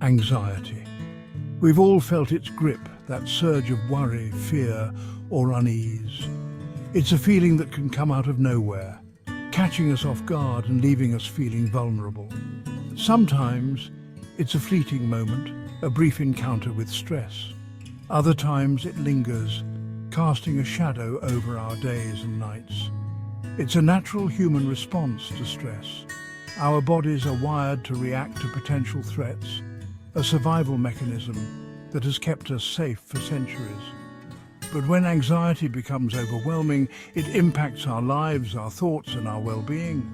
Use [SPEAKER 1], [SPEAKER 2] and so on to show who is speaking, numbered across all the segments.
[SPEAKER 1] Anxiety. We've all felt its grip, that surge of worry, fear, or unease. It's a feeling that can come out of nowhere, catching us off guard and leaving us feeling vulnerable. Sometimes it's a fleeting moment, a brief encounter with stress. Other times it lingers, casting a shadow over our days and nights. It's a natural human response to stress. Our bodies are wired to react to potential threats, a survival mechanism that has kept us safe for centuries. But when anxiety becomes overwhelming, it impacts our lives, our thoughts, and our well-being.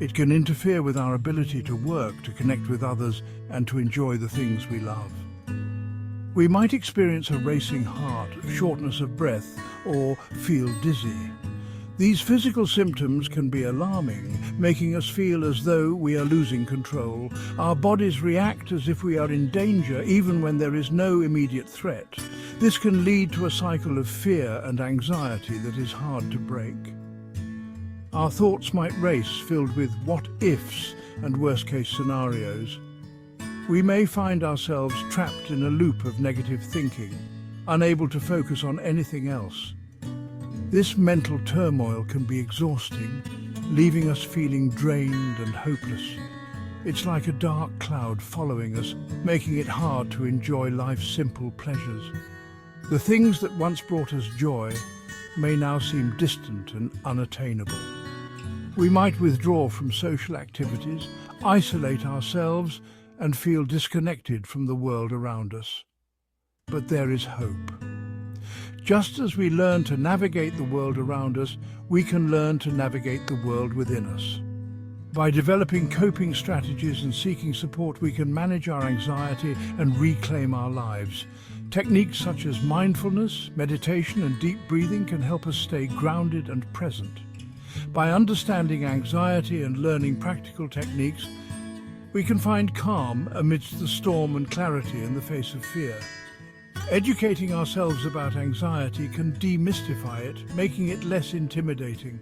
[SPEAKER 1] It can interfere with our ability to work, to connect with others, and to enjoy the things we love. We might experience a racing heart, shortness of breath, or feel dizzy. These physical symptoms can be alarming, making us feel as though we are losing control. Our bodies react as if we are in danger, even when there is no immediate threat. This can lead to a cycle of fear and anxiety that is hard to break. Our thoughts might race, filled with what-ifs and worst-case scenarios. We may find ourselves trapped in a loop of negative thinking, unable to focus on anything else. This mental turmoil can be exhausting, leaving us feeling drained and hopeless. It's like a dark cloud following us, making it hard to enjoy life's simple pleasures. The things that once brought us joy may now seem distant and unattainable. We might withdraw from social activities, isolate ourselves, and feel disconnected from the world around us. But there is hope. Just as we learn to navigate the world around us, we can learn to navigate the world within us. By developing coping strategies and seeking support, we can manage our anxiety and reclaim our lives. Techniques such as mindfulness, meditation, and deep breathing can help us stay grounded and present. By understanding anxiety and learning practical techniques, we can find calm amidst the storm and clarity in the face of fear. Educating ourselves about anxiety can demystify it, making it less intimidating.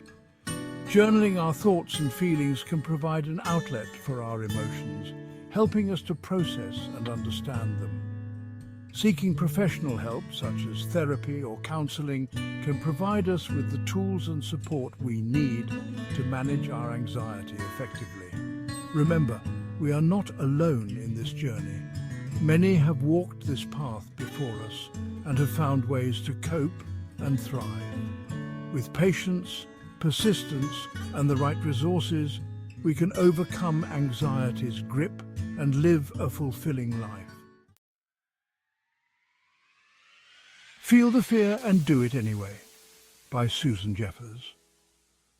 [SPEAKER 1] Journaling our thoughts and feelings can provide an outlet for our emotions, helping us to process and understand them. Seeking professional help, such as therapy or counseling, can provide us with the tools and support we need to manage our anxiety effectively. Remember, we are not alone in this journey. Many have walked this path before us and have found ways to cope and thrive. With patience, persistence, and the right resources, we can overcome anxiety's grip and live a fulfilling life. Feel the Fear and Do It Anyway, by Susan Jeffers.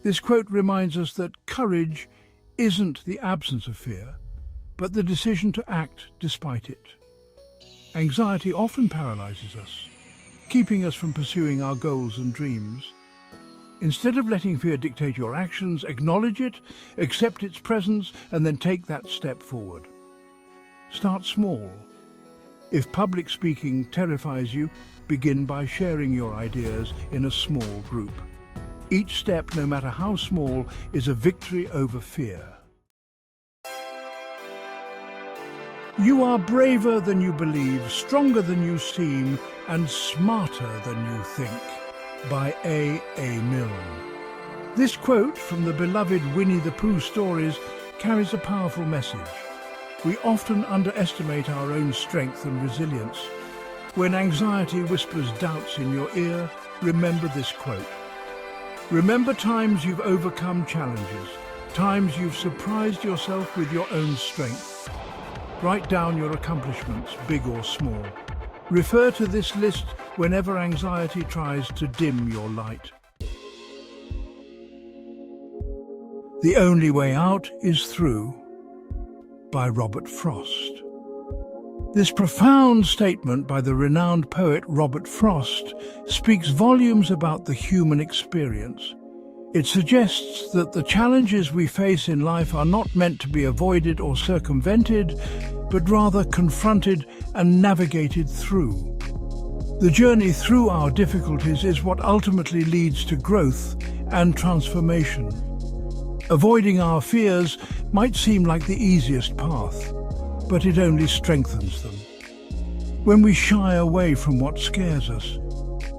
[SPEAKER 1] This quote reminds us that courage isn't the absence of fear, but the decision to act despite it. Anxiety often paralyzes us, keeping us from pursuing our goals and dreams. Instead of letting fear dictate your actions, acknowledge it, accept its presence, and then take that step forward. Start small. If public speaking terrifies you, begin by sharing your ideas in a small group. Each step, no matter how small, is a victory over fear. You are braver than you believe, stronger than you seem, and smarter than you think, by A. Milne. This quote from the beloved Winnie the Pooh stories carries a powerful message. We often underestimate our own strength and resilience. When anxiety whispers doubts in your ear, remember this quote. Remember times you've overcome challenges, times you've surprised yourself with your own strength. Write down your accomplishments, big or small. Refer to this list whenever anxiety tries to dim your light. The Only Way Out is Through, by Robert Frost. This profound statement by the renowned poet Robert Frost speaks volumes about the human experience. It suggests that the challenges we face in life are not meant to be avoided or circumvented, but rather confronted and navigated through. The journey through our difficulties is what ultimately leads to growth and transformation. Avoiding our fears might seem like the easiest path, but it only strengthens them. When we shy away from what scares us,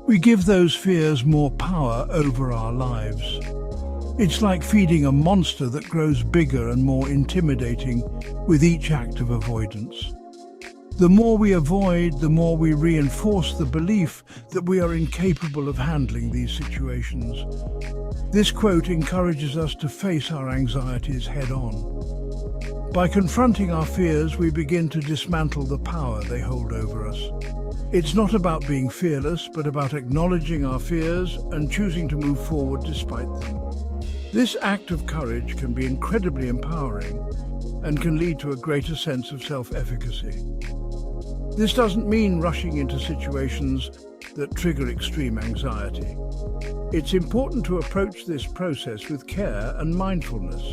[SPEAKER 1] we give those fears more power over our lives. It's like feeding a monster that grows bigger and more intimidating with each act of avoidance. The more we avoid, the more we reinforce the belief that we are incapable of handling these situations. This quote encourages us to face our anxieties head-on. By confronting our fears, we begin to dismantle the power they hold over us. It's not about being fearless, but about acknowledging our fears and choosing to move forward despite them. This act of courage can be incredibly empowering and can lead to a greater sense of self-efficacy. This doesn't mean rushing into situations that trigger extreme anxiety. It's important to approach this process with care and mindfulness.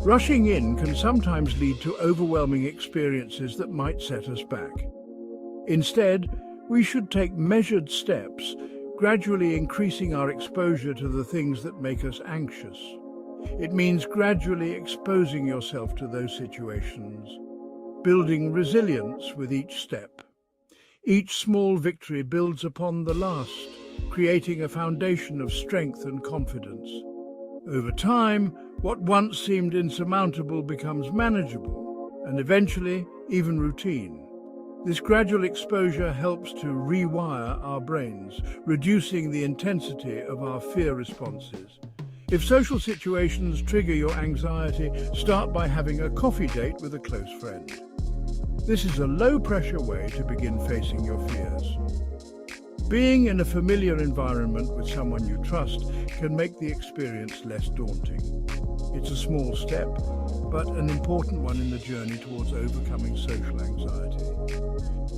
[SPEAKER 1] Rushing in can sometimes lead to overwhelming experiences that might set us back. Instead, we should take measured steps, gradually increasing our exposure to the things that make us anxious. It means gradually exposing yourself to those situations, building resilience with each step. Each small victory builds upon the last, creating a foundation of strength and confidence. Over time, what once seemed insurmountable becomes manageable, and eventually even routine. This gradual exposure helps to rewire our brains, reducing the intensity of our fear responses. If social situations trigger your anxiety, start by having a coffee date with a close friend. This is a low-pressure way to begin facing your fears. Being in a familiar environment with someone you trust can make the experience less daunting. It's a small step, but an important one in the journey towards overcoming social anxiety.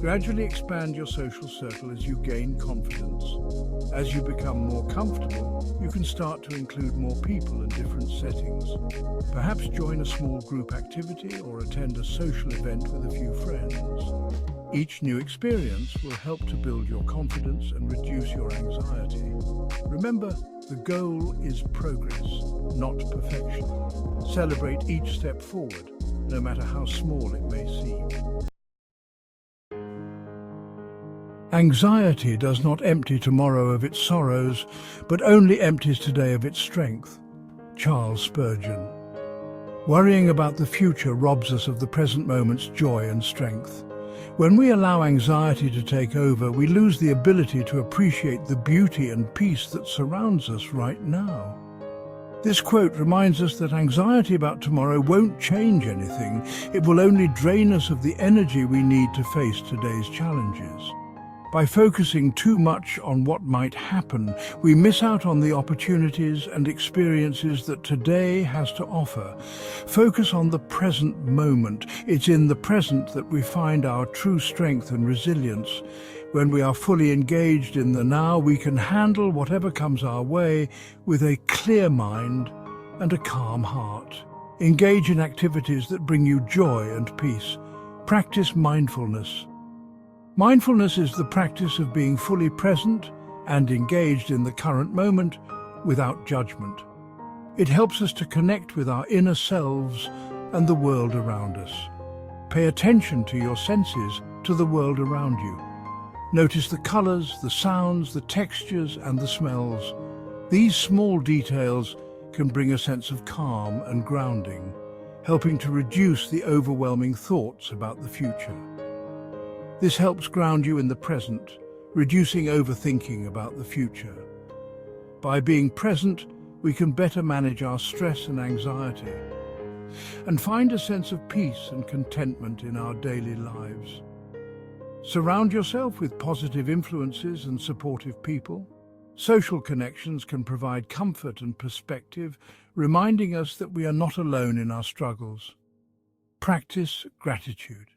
[SPEAKER 1] Gradually expand your social circle as you gain confidence. As you become more comfortable, you can start to include more people in different settings. Perhaps join a small group activity or attend a social event with a few friends. Each new experience will help to build your confidence and reduce your anxiety. Remember, the goal is progress, not perfection. Celebrate each step forward, no matter how small it may seem. Anxiety does not empty tomorrow of its sorrows, but only empties today of its strength. Charles Spurgeon. Worrying about the future robs us of the present moment's joy and strength. When we allow anxiety to take over, we lose the ability to appreciate the beauty and peace that surrounds us right now. This quote reminds us that anxiety about tomorrow won't change anything. It will only drain us of the energy we need to face today's challenges. By focusing too much on what might happen, we miss out on the opportunities and experiences that today has to offer. Focus on the present moment. It's in the present that we find our true strength and resilience. When we are fully engaged in the now, we can handle whatever comes our way with a clear mind and a calm heart. Engage in activities that bring you joy and peace. Practice mindfulness. Mindfulness is the practice of being fully present and engaged in the current moment without judgment. It helps us to connect with our inner selves and the world around us. Pay attention to your senses, to the world around you. Notice the colors, the sounds, the textures, and the smells. These small details can bring a sense of calm and grounding, helping to reduce the overwhelming thoughts about the future. This helps ground you in the present, reducing overthinking about the future. By being present, we can better manage our stress and anxiety, and find a sense of peace and contentment in our daily lives. Surround yourself with positive influences and supportive people. Social connections can provide comfort and perspective, reminding us that we are not alone in our struggles. Practice gratitude.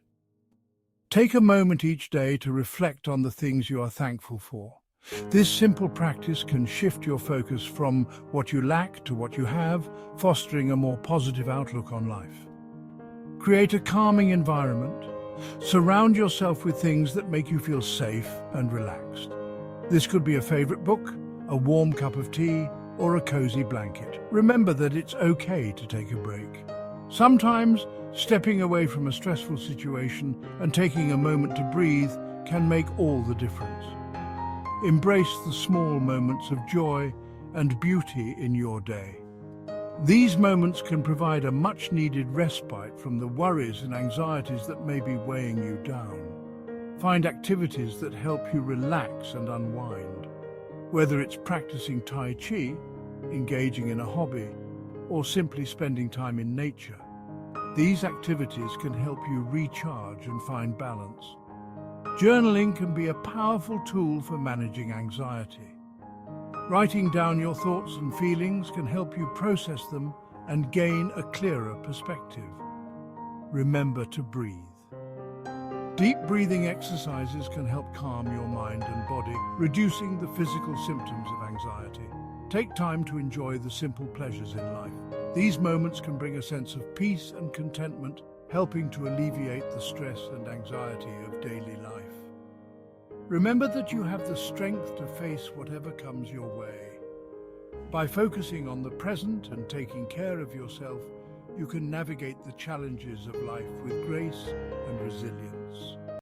[SPEAKER 1] Take a moment each day to reflect on the things you are thankful for. This simple practice can shift your focus from what you lack to what you have, fostering a more positive outlook on life. Create a calming environment. Surround yourself with things that make you feel safe and relaxed. This could be a favorite book, a warm cup of tea, or a cozy blanket. Remember that it's okay to take a break. Sometimes Stepping away from a stressful situation and taking a moment to breathe can make all the difference. Embrace the small moments of joy and beauty in your day. These moments can provide a much-needed respite from the worries and anxieties that may be weighing you down. Find activities that help you relax and unwind. Whether it's practicing Tai Chi, engaging in a hobby, or simply spending time in nature, these activities can help you recharge and find balance. Journaling can be a powerful tool for managing anxiety. Writing down your thoughts and feelings can help you process them and gain a clearer perspective. Remember to breathe. Deep breathing exercises can help calm your mind and body, reducing the physical symptoms of anxiety. Take time to enjoy the simple pleasures in life. These moments can bring a sense of peace and contentment, helping to alleviate the stress and anxiety of daily life. Remember that you have the strength to face whatever comes your way. By focusing on the present and taking care of yourself, you can navigate the challenges of life with grace and resilience.